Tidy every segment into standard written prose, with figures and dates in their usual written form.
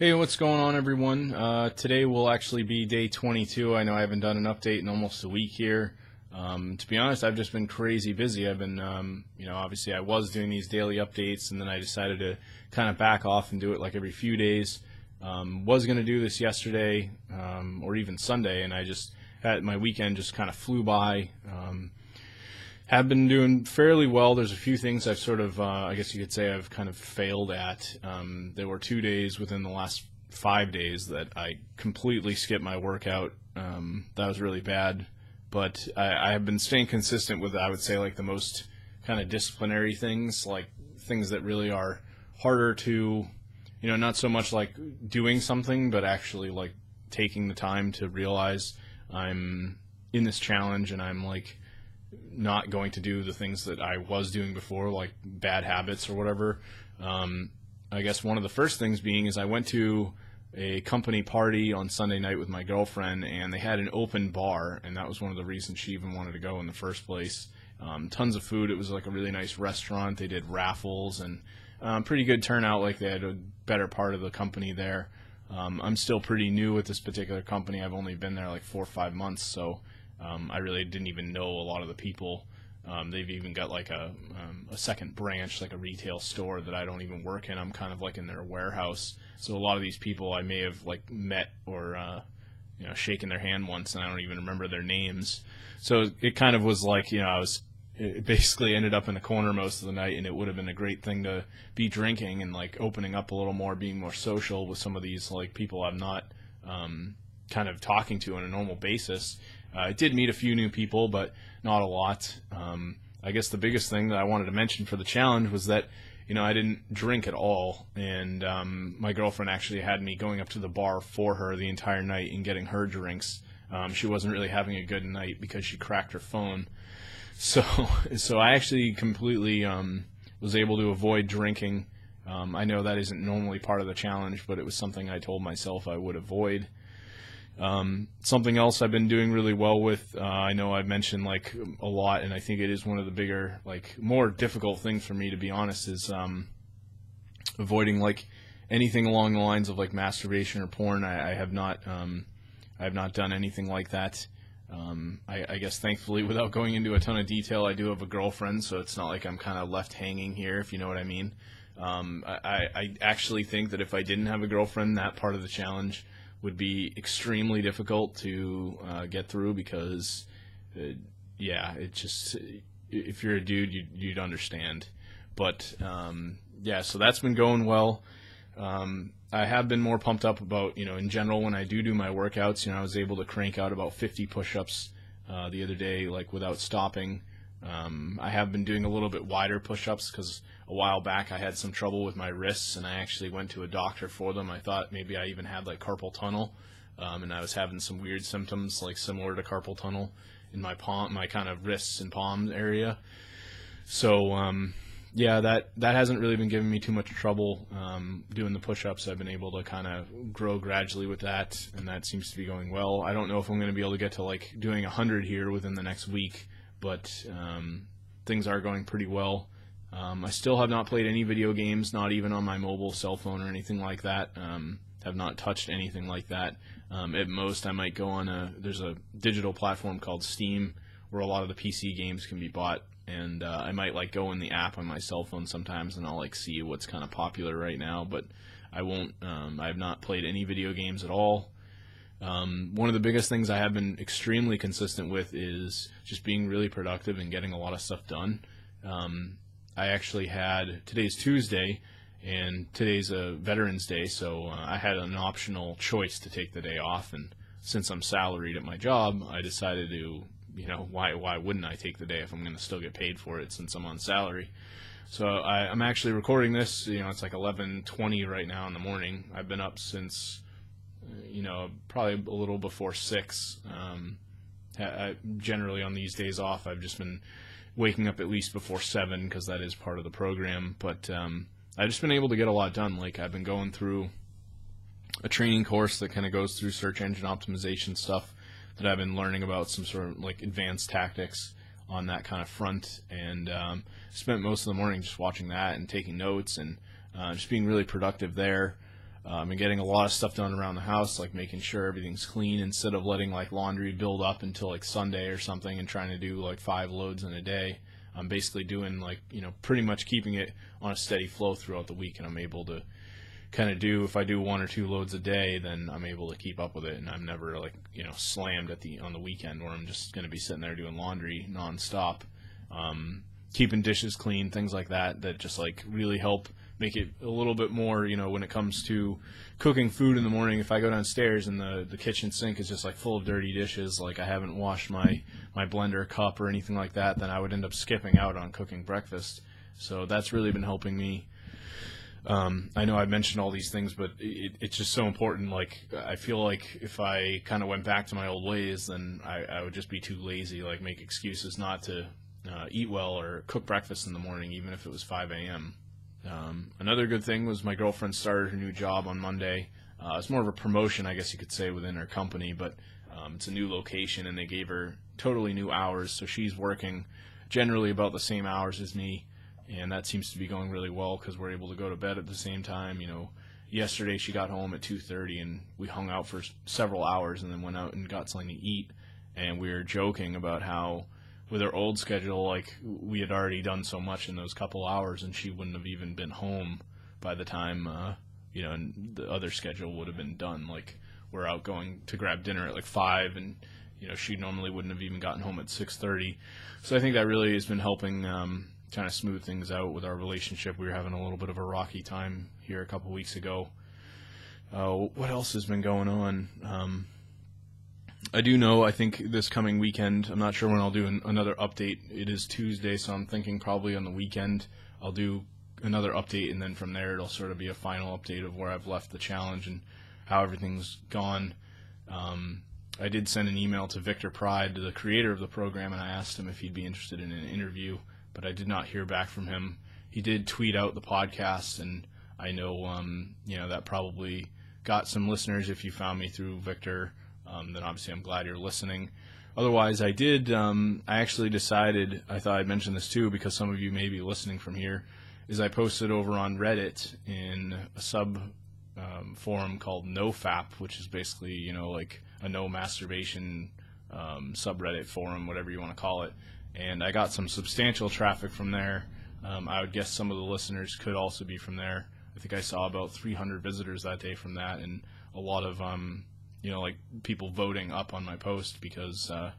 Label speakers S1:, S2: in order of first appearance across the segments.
S1: Hey, what's going on, everyone? Today will actually be day 22. I know I haven't done an update in almost a week here. To be honest, I've just been crazy busy. I've been, obviously I was doing these daily updates, and then I decided to kind of back off and do it like every few days. Was going to do this yesterday or even Sunday, and I just had my weekend just kind of flew by. Have been doing fairly well. There's a few things I've sort of, I guess you could say I've kind of failed at. There were 2 days within the last 5 days that I completely skipped my workout. That was really bad. But I have been staying consistent with, I would say, like the most kind of disciplinary things, like things that really are harder to, not so much like doing something, but actually like taking the time to realize I'm in this challenge and I'm like, not going to do the things that I was doing before, like bad habits or whatever. I guess one of the first things being is I went to a company party on Sunday night with my girlfriend, and they had an open bar, and that was one of the reasons she even wanted to go in the first place. Tons of food. It was like a really nice restaurant. They did raffles and pretty good turnout. Like they had a better part of the company there. I'm still pretty new at this particular company. I've only been there like 4 or 5 months, so I really didn't even know a lot of the people. They've even got like a second branch, like a retail store that I don't even work in. I'm kind of like in their warehouse. So a lot of these people I may have like met or shaken their hand once, and I don't even remember their names. So it kind of was like, it basically ended up in a corner most of the night, and it would have been a great thing to be drinking and like opening up a little more, being more social with some of these like people I'm not kind of talking to on a normal basis. I did meet a few new people, but not a lot. I guess the biggest thing that I wanted to mention for the challenge was that, I didn't drink at all, and my girlfriend actually had me going up to the bar for her the entire night and getting her drinks. She wasn't really having a good night because she cracked her phone. So I actually completely was able to avoid drinking. I know that isn't normally part of the challenge, but it was something I told myself I would avoid. Something else I've been doing really well with, I know I've mentioned like a lot, and I think it is one of the bigger, like more difficult things for me, to be honest, is avoiding like anything along the lines of like masturbation or porn. I have not done anything like that. I guess thankfully, without going into a ton of detail, I do have a girlfriend, so it's not like I'm kind of left hanging here, if you know what I mean. I actually think that if I didn't have a girlfriend, that part of the challenge would be extremely difficult to get through because, it just, if you're a dude, you'd understand. But, so that's been going well. I have been more pumped up about, in general, when I do my workouts, I was able to crank out about 50 push-ups the other day, like without stopping. I have been doing a little bit wider push-ups because a while back I had some trouble with my wrists, and I actually went to a doctor for them. I thought maybe I even had like carpal tunnel, and I was having some weird symptoms like similar to carpal tunnel in my palm, my kind of wrists and palm area. So that hasn't really been giving me too much trouble doing the push-ups. I've been able to kind of grow gradually with that, and that seems to be going well. I don't know if I'm going to be able to get to like doing 100 here within the next week, but things are going pretty well. I still have not played any video games, not even on my mobile cell phone or anything like that. Have not touched anything like that. At most, I might go on there's a digital platform called Steam where a lot of the PC games can be bought, and I might like go in the app on my cell phone sometimes, and I'll like see what's kind of popular right now, but I won't. I have not played any video games at all. One of the biggest things I have been extremely consistent with is just being really productive and getting a lot of stuff done. I actually had, today's Tuesday, and today's a Veterans Day, so I had an optional choice to take the day off, and since I'm salaried at my job, I decided to, why wouldn't I take the day if I'm going to still get paid for it since I'm on salary? So I'm actually recording this, it's like 11:20 right now in the morning. I've been up since probably a little before 6. Generally on these days off, I've just been waking up at least before 7 because that is part of the program. But I've just been able to get a lot done. Like I've been going through a training course that kind of goes through search engine optimization stuff that I've been learning about, some sort of like advanced tactics on that kind of front, and spent most of the morning just watching that and taking notes and just being really productive there. and getting a lot of stuff done around the house, like making sure everything's clean instead of letting like laundry build up until like Sunday or something and trying to do like 5 loads in a day. I'm basically doing like, pretty much keeping it on a steady flow throughout the week, and I'm able to kind of if I do 1 or 2 loads a day, then I'm able to keep up with it, and I'm never like, slammed on the weekend where I'm just going to be sitting there doing laundry nonstop. Keeping dishes clean, things like that just like really help make it a little bit more, when it comes to cooking food in the morning. If I go downstairs and the kitchen sink is just like full of dirty dishes, like I haven't washed my blender cup or anything like that, then I would end up skipping out on cooking breakfast. So that's really been helping me. I know I mentioned all these things, but it's just so important. Like, I feel like if I kind of went back to my old ways, then I would just be too lazy, like make excuses not to eat well or cook breakfast in the morning, even if it was 5 a.m. Another good thing was my girlfriend started her new job on Monday. It's more of a promotion, I guess you could say, within her company, but it's a new location, and they gave her totally new hours, so she's working generally about the same hours as me, and that seems to be going really well because we're able to go to bed at the same time. Yesterday she got home at 2:30, and we hung out for several hours and then went out and got something to eat, and we were joking about how with her old schedule, like, we had already done so much in those couple hours, and she wouldn't have even been home by the time, and the other schedule would have been done. Like, we're out going to grab dinner at like 5, and, she normally wouldn't have even gotten home at 6:30. So I think that really has been helping kind of smooth things out with our relationship. We were having a little bit of a rocky time here a couple weeks ago. What else has been going on? I do know, I think this coming weekend, I'm not sure when I'll do another update. It is Tuesday, so I'm thinking probably on the weekend I'll do another update, and then from there it'll sort of be a final update of where I've left the challenge and how everything's gone. I did send an email to Victor Pride, the creator of the program, and I asked him if he'd be interested in an interview, but I did not hear back from him. He did tweet out the podcast, and I know, that probably got some listeners if you found me through Victor. Then obviously I'm glad you're listening. Otherwise, I actually decided, I thought I'd mention this too because some of you may be listening from here, is I posted over on Reddit in a sub forum called NoFap, which is basically, like a no masturbation subreddit forum, whatever you want to call it. And I got some substantial traffic from there. I would guess some of the listeners could also be from there. I think I saw about 300 visitors that day from that, and a lot of like people voting up on my post because I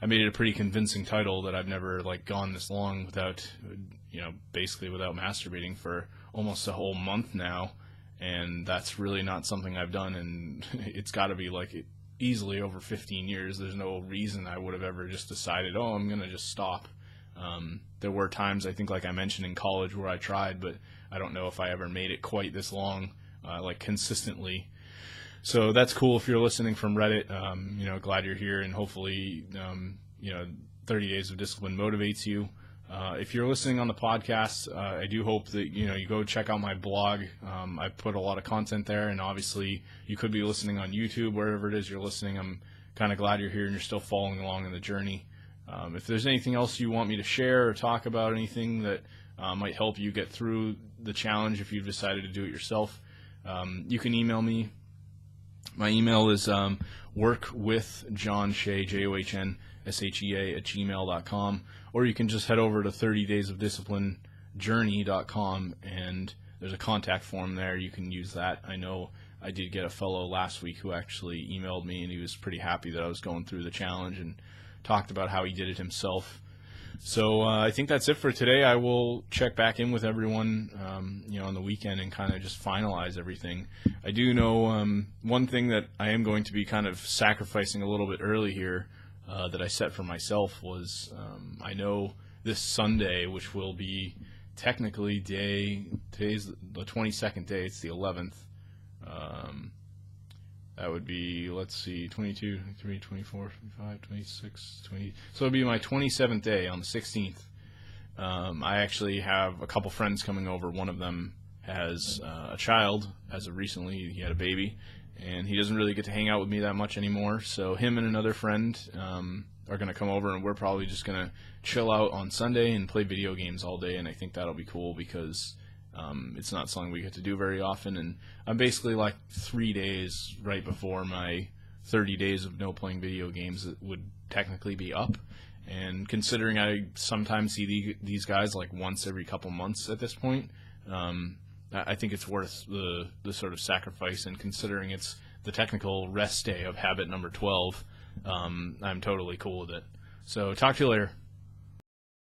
S1: made it a pretty convincing title that I've never like gone this long without, basically without masturbating for almost a whole month now, and that's really not something I've done, and it's got to be like easily over 15 years. There's no reason I would have ever just decided, I'm going to just stop. There were times, I think, like I mentioned in college, where I tried, but I don't know if I ever made it quite this long, like consistently. So that's cool if you're listening from Reddit. Glad you're here, and hopefully, 30 Days of Discipline motivates you. If you're listening on the podcast, I do hope that, you go check out my blog. I put a lot of content there, and obviously you could be listening on YouTube, wherever it is you're listening. I'm kind of glad you're here and you're still following along in the journey. If there's anything else you want me to share or talk about, anything that might help you get through the challenge if you've decided to do it yourself, you can email me. My email is workwithjohnshea, JOHNSHEA @gmail.com, or you can just head over to 30daysofdisciplinejourney.com, and there's a contact form there. You can use that. I know I did get a fellow last week who actually emailed me, and he was pretty happy that I was going through the challenge and talked about how he did it himself. So I think that's it for today. I will check back in with everyone, on the weekend and kind of just finalize everything. I do know one thing that I am going to be kind of sacrificing a little bit early here that I set for myself was I know this Sunday, which will be technically today's the 22nd day, it's the 11th. That would be, let's see, 22, 23, 24, 25, 26, 20. So it'll be my 27th day on the 16th. I actually have a couple friends coming over. One of them has a child. As of recently, he had a baby, and he doesn't really get to hang out with me that much anymore. So him and another friend are going to come over, and we're probably just going to chill out on Sunday and play video games all day. And I think that'll be cool because It's not something we get to do very often, and I'm basically like 3 days right before my 30 days of no playing video games that would technically be up. And considering I sometimes see these guys like once every couple months at this point, I think it's worth the sort of sacrifice. And considering it's the technical rest day of habit number 12, I'm totally cool with it. So talk to you later.